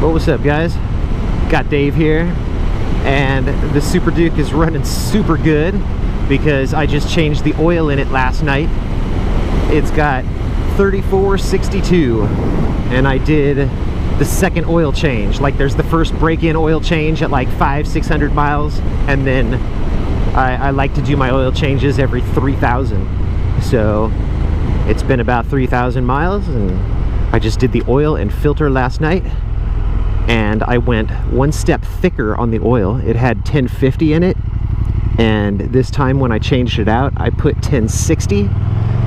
Well, what's up, guys? Got Dave here, and the Super Duke is running super good because I just changed the oil in it last night. It's got 3462, and I did the second oil change. Like, there's the first break-in oil change at like 500-600 miles, and then I like to do my oil changes every 3,000. So it's been about 3,000 miles, and I just did the oil and filter last night. And I went one step thicker on the oil. It had 1050 in it, and this time when I changed it out, I put 1060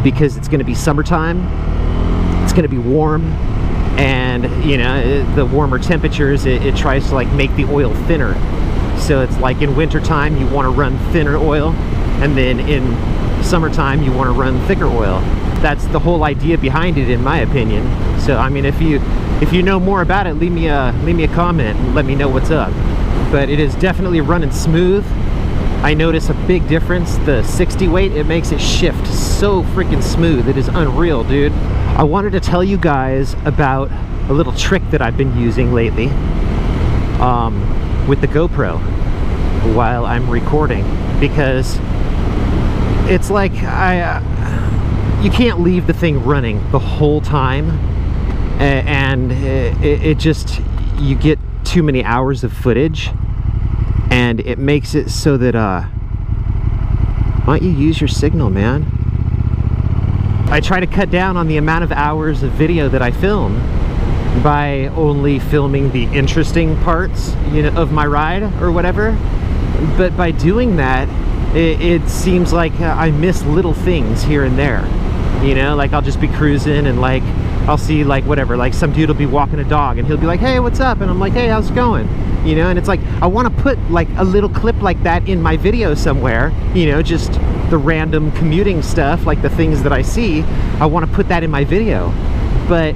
because it's going to be summertime. It's going to be warm, and you know, the warmer temperatures, it tries to like make the oil thinner. So it's like in wintertime you want to run thinner oil, and then in summertime you want to run thicker oil. That's the whole idea behind it, in my opinion. So I mean, if you know more about it, leave me a comment and let me know what's up. But it is definitely running smooth. I notice a big difference. The 60 weight, it makes it shift so freaking smooth. It is unreal, dude. I wanted to tell you guys about a little trick that I've been using lately with the GoPro while I'm recording, because it's like you can't leave the thing running the whole time, and it just, you get too many hours of footage, and it makes it so that why don't you use your signal, man? I try to cut down on the amount of hours of video that I film by only filming the interesting parts, you know, of my ride or whatever. But by doing that, it seems like I miss little things here and there. You know, like I'll just be cruising and like I'll see like whatever, like some dude will be walking a dog and he'll be like, hey, what's up? And I'm like, hey, how's it going? You know, and it's like, I want to put like a little clip like that in my video somewhere, you know, just the random commuting stuff, like the things that I see. I want to put that in my video, but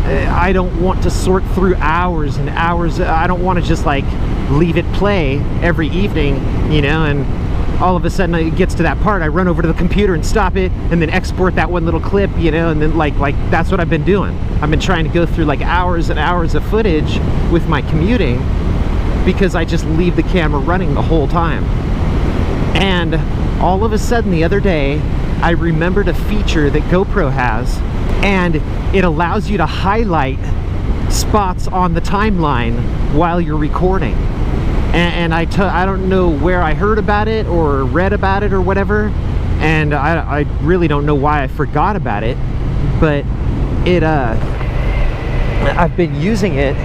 I don't want to sort through hours and hours. I don't want to just like leave it play every evening, you know, and all of a sudden it gets to that part, I run over to the computer and stop it and then export that one little clip, you know, and then like that's what I've been doing. I've been trying to go through like hours and hours of footage with my commuting because I just leave the camera running the whole time. And all of a sudden the other day, I remembered a feature that GoPro has, and it allows you to highlight spots on the timeline while you're recording. And I don't know where I heard about it or read about it or whatever, and I really don't know why I forgot about it, but it I've been using it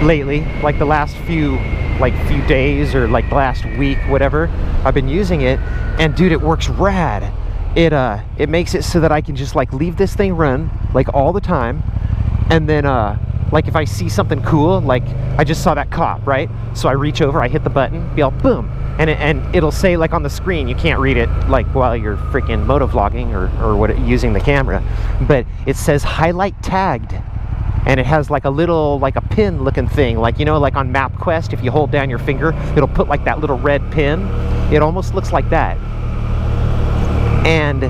lately, like the last few days or like the last week, whatever. I've been using it, and dude, it works rad. It makes it so that I can just like leave this thing run like all the time, and then like if I see something cool, like I just saw that cop, right? So I reach over, I hit the button, be all boom, and it'll say like on the screen, you can't read it like while you're freaking motovlogging or what, using the camera, but it says HiLight tagged, and it has like a little, like a pin looking thing, like, you know, like on MapQuest, if you hold down your finger, it'll put like that little red pin. It almost looks like that, and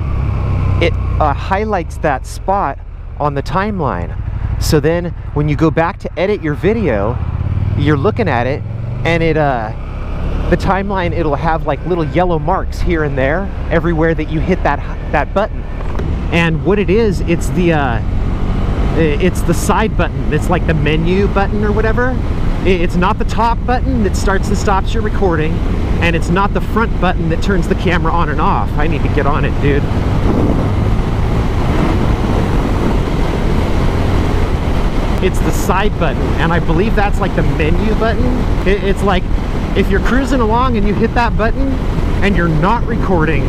it highlights that spot on the timeline. So then when you go back to edit your video, you're looking at it, and the timeline, it'll have like little yellow marks here and there everywhere that you hit that button. And what it is, it's the side button. It's like the menu button or whatever. It's not the top button that starts and stops your recording, and it's not the front button that turns the camera on and off. I need to get on it, dude. It's the side button, and I believe that's like the menu button. It's like if you're cruising along and you hit that button and you're not recording,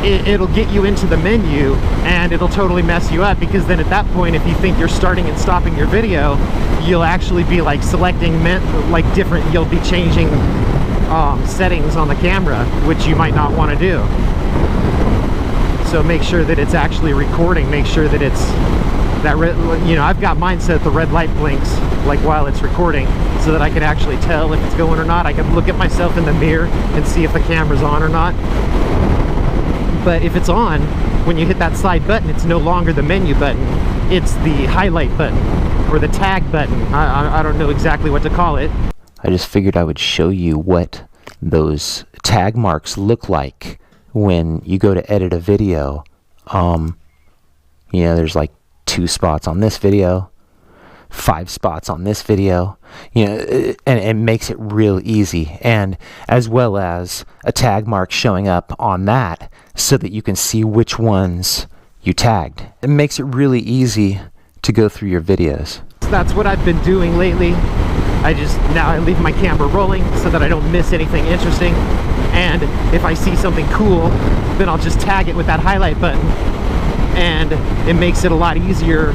it'll get you into the menu, and it'll totally mess you up, because then at that point, if you think you're starting and stopping your video, you'll actually be like selecting like different, you'll be changing settings on the camera, which you might not want to do. So make sure that it's actually recording. Make sure that it's that red, you know, I've got mine set, the red light blinks like while it's recording, so that I can actually tell if it's going or not. I can look at myself in the mirror and see if the camera's on or not. But if it's on, when you hit that side button, it's no longer the menu button, it's the HiLight button, or the tag button. I don't know exactly what to call it. I just figured I would show you what those tag marks look like when you go to edit a video. You know, there's like 2 spots on this video, 5 spots on this video, you know, and it makes it real easy. And as well as a tag mark showing up on that so that you can see which ones you tagged. It makes it really easy to go through your videos. That's what I've been doing lately. Now I leave my camera rolling so that I don't miss anything interesting. And if I see something cool, then I'll just tag it with that highlight button. And it makes it a lot easier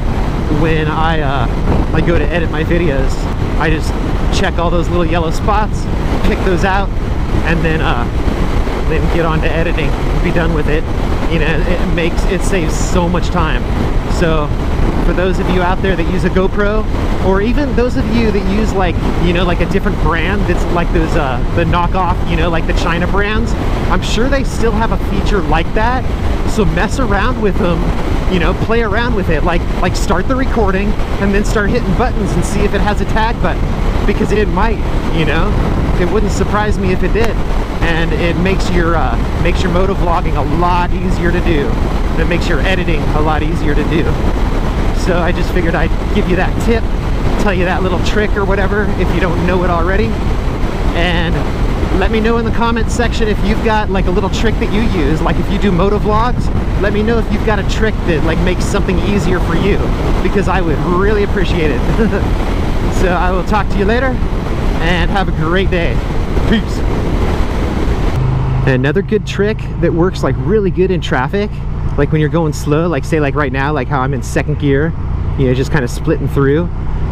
when I go to edit my videos. I just check all those little yellow spots, pick those out, and then get on to editing, be done with it. You know, it saves so much time. So for those of you out there that use a GoPro, or even those of you that use like a different brand that's like those the knockoff, like the China brands, I'm sure they still have a feature like that. So mess around with them, play around with it, like start the recording and then start hitting buttons and see if it has a tag button, because it might. It wouldn't surprise me if it did. And it makes your motovlogging a lot easier to do. It makes your editing a lot easier to do. So I just figured I'd give you that tip, tell you that little trick or whatever if you don't know it already. And let me know in the comments section if you've got like a little trick that you use. Like if you do motovlogs, let me know if you've got a trick that like makes something easier for you, because I would really appreciate it. So I will talk to you later and have a great day. Peace. Another good trick that works like really good in traffic, like when you're going slow, like say like right now, like how I'm in second gear, just kind of splitting through.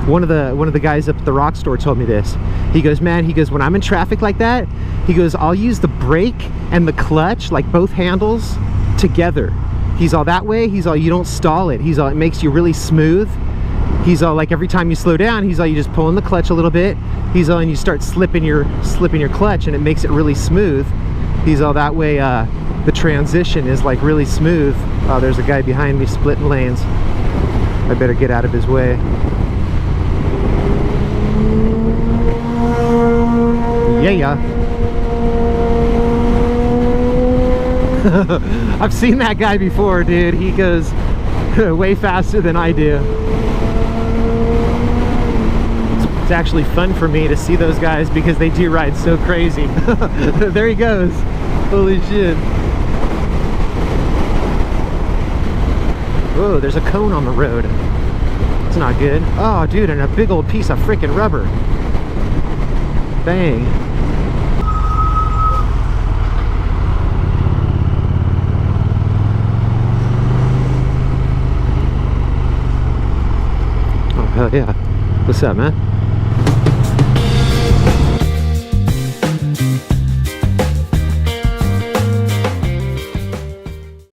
One of the guys up at the rock store told me this. He goes, man, when I'm in traffic like that, he goes, I'll use the brake and the clutch, like both handles together. He's all that way, you don't stall it. He's all, it makes you really smooth. He's all like, every time you slow down, he's all, you just pull in the clutch a little bit. He's all, and you start slipping your clutch, and it makes it really smooth. He's all that way, the transition is like really smooth. Oh, there's a guy behind me splitting lanes. I better get out of his way. Yeah. I've seen that guy before, dude. He goes way faster than I do. It's actually fun for me to see those guys because they do ride so crazy. There he goes. Holy shit. Whoa, there's a cone on the road. It's not good. Oh, dude, and a big old piece of freaking rubber. Dang. Oh, hell yeah. What's up, man?